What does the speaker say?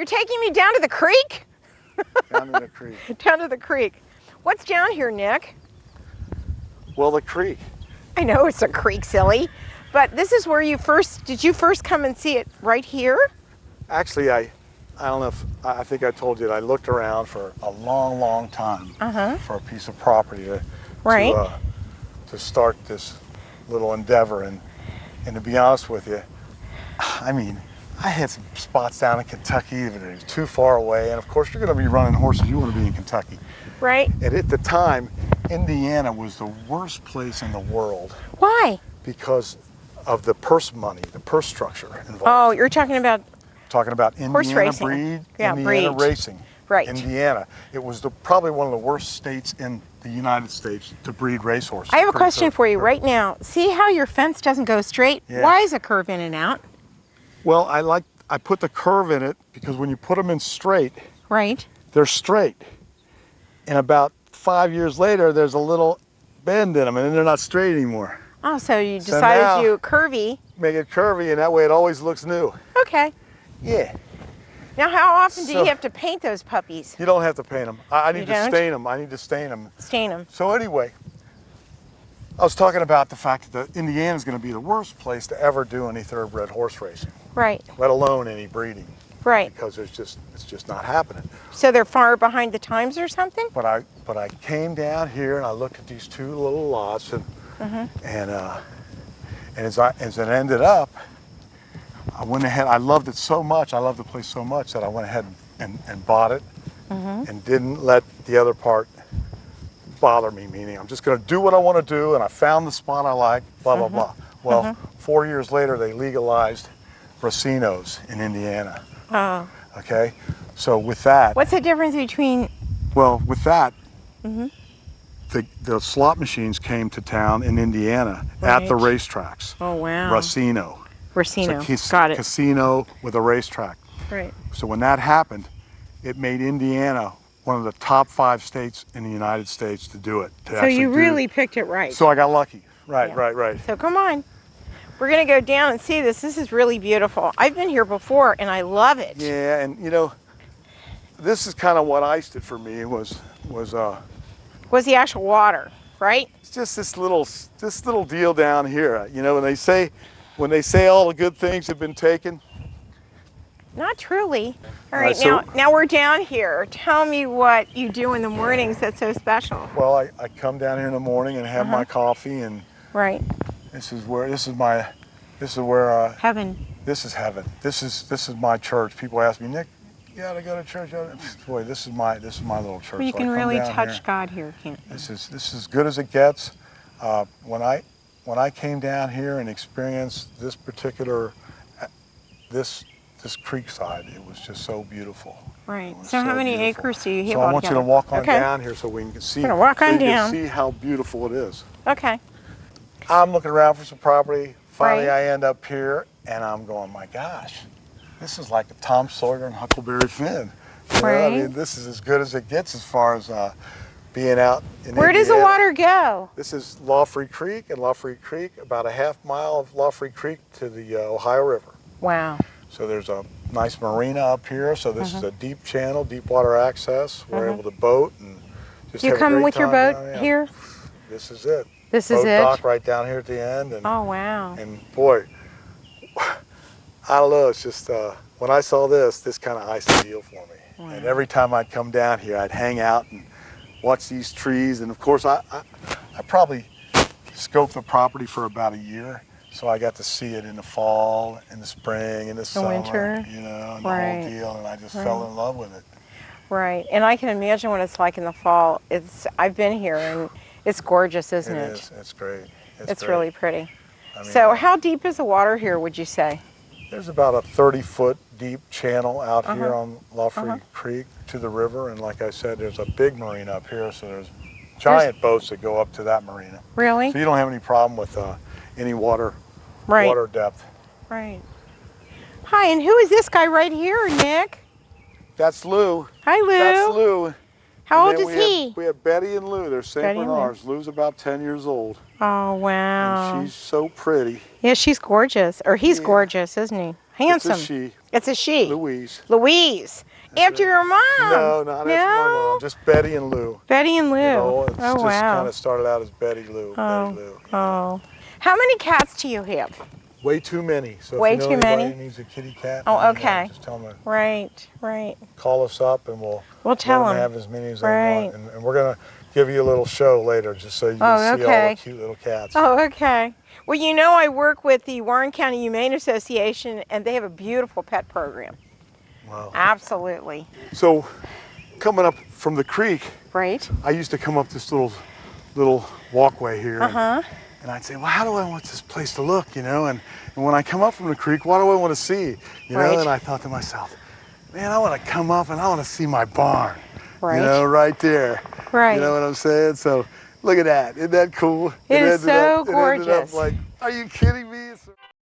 You're taking me down to the creek? Down to the creek. Down to the creek. What's down here, Nick? Well, the creek. I know it's a creek, silly. But this is where did you first come and see it right here? Actually, I don't know if, I think I told you that I looked around for a long, long time for a piece of property to start this little endeavor. And to be honest with you, I mean, I had some spots down in Kentucky that are too far away. And of course, you're going to be running horses. You want to be in Kentucky. Right. And at the time, Indiana was the worst place in the world. Why? Because of the purse money, the purse structure involved. Oh, you're talking about Indiana horse racing. breed, Yeah, Indiana breed. racing. Right. Indiana. It was probably one of the worst states in the United States to breed racehorses. I have a question for you right now. See how your fence doesn't go straight? Yeah. Why is a curve in and out? Well, I put the curve in it because when you put them in straight, right, they're straight. And about 5 years later, there's a little bend in them, and then they're not straight anymore. Oh, so you decided to do curvy. Make it curvy, and that way it always looks new. Okay. Yeah. Now, how often do you have to paint those puppies? You don't have to paint them. I need to stain them. I need to stain them. Stain them. So anyway, I was talking about the fact that Indiana is going to be the worst place to ever do any thoroughbred horse racing. Right. Let alone any breeding. Right. Because it's just not happening. So they're far behind the times or something? But I came down here and I looked at these two little lots and as it ended up, I went ahead. I loved it so much. I loved the place so much that I went ahead and bought it and didn't let the other part bother me. Meaning, I'm just going to do what I want to do, and I found the spot I like. Blah blah blah. Well, 4 years later, they legalized racinos in Indiana. Oh. Okay, so with that. What's the difference between? Well, with that, the slot machines came to town in Indiana at the racetracks. Oh wow. Racino. Racino. Got it. Casino with a racetrack. Right. So when that happened, it made Indiana one of the top 5 states in the United States to do it. So you really picked it right. So I got lucky. Right, Yeah. right. So come on. We're going to go down and see this. This is really beautiful. I've been here before and I love it. Yeah, and you know, this is kind of what iced it for me was the actual water, right? It's just this little deal down here. You know, when they say all the good things have been taken. Not truly. All right, now we're down here. Tell me what you do in the mornings that's so special. Well, I come down here in the morning and have my coffee, and right. This is where heaven. This is heaven. This is my church. People ask me, Nick, you gotta go to church. Boy, this is my little church. Well, you can really touch God here, can't you? This is as good as it gets. When I came down here and experienced this particular this creek side, it was just so beautiful. Right. So how many acres do you have? So I want you to walk on down here so we can see. We're gonna walk on down. See how beautiful it is. Okay. I'm looking around for some property. Finally, I end up here, and I'm going, my gosh, this is like a Tom Sawyer and Huckleberry Finn. You know, I mean, this is as good as it gets as far as being out in Where Indiana. does the water go? This is Lawfree Creek, and Lawfree Creek, about a half mile of Lawfree Creek to the Ohio River. Wow. So there's a nice marina up here. So this is a deep channel, deep water access. We're able to boat and just have a great time. You come with your boat here? This is it. This is it? Boat dock right down here at the end. And, oh, wow. And boy, I don't know, it's just, when I saw this kind of iced the deal for me. Wow. And every time I'd come down here, I'd hang out and watch these trees. And of course, I probably scoped the property for about a year. So I got to see it in the fall, in the spring, in the summer, winter. you know, and the whole deal, and I just fell in love with it. Right, and I can imagine what it's like in the fall. I've been here, and it's gorgeous, isn't it? It is. It's great. It's really pretty. I mean, so how deep is the water here, would you say? There's about a 30-foot deep channel out here on Lawfree Creek to the river, and like I said, there's a big marina up here, so there's giant boats that go up to that marina. Really? So you don't have any problem with any water depth. Right. Hi, and who is this guy right here, Nick? That's Lou. Hi, Lou. That's Lou. How And old then is he? We have Betty and Lou. They're St. Betty and Lou. Bernards. Lou's about 10 years old. Oh, wow. And she's so pretty. Yeah, she's gorgeous. Or he's Yeah. gorgeous, isn't he? Handsome. It's a she. It's a she. Louise. Louise. After your mom. No, not after my mom. Just Betty and Lou. Betty and Lou. You know, it's oh, just wow. kind of started out as Betty Lou. Oh. Betty Lou. Oh. How many cats do you have? Way too many. So Way if you know too anybody many? who needs a kitty cat, Oh, let me know. okay. Just tell them. Right, right. Call us up and we'll tell let them. have as many as Right. they want. And we're going to give you a little show later just so you can see all the cute little cats. Oh, okay. Well, you know, I work with the Warren County Humane Association, and they have a beautiful pet program. Wow. Absolutely. So coming up from the creek, Right. I used to come up this little walkway here. Uh-huh. And I'd say, well, how do I want this place to look, you know? And when I come up from the creek, what do I want to see? You know, and I thought to myself, man, I want to come up and I want to see my barn. Right. You know, right there. Right. You know what I'm saying? So look at that. Isn't that cool? It is so It ended up gorgeous. like, are you kidding me?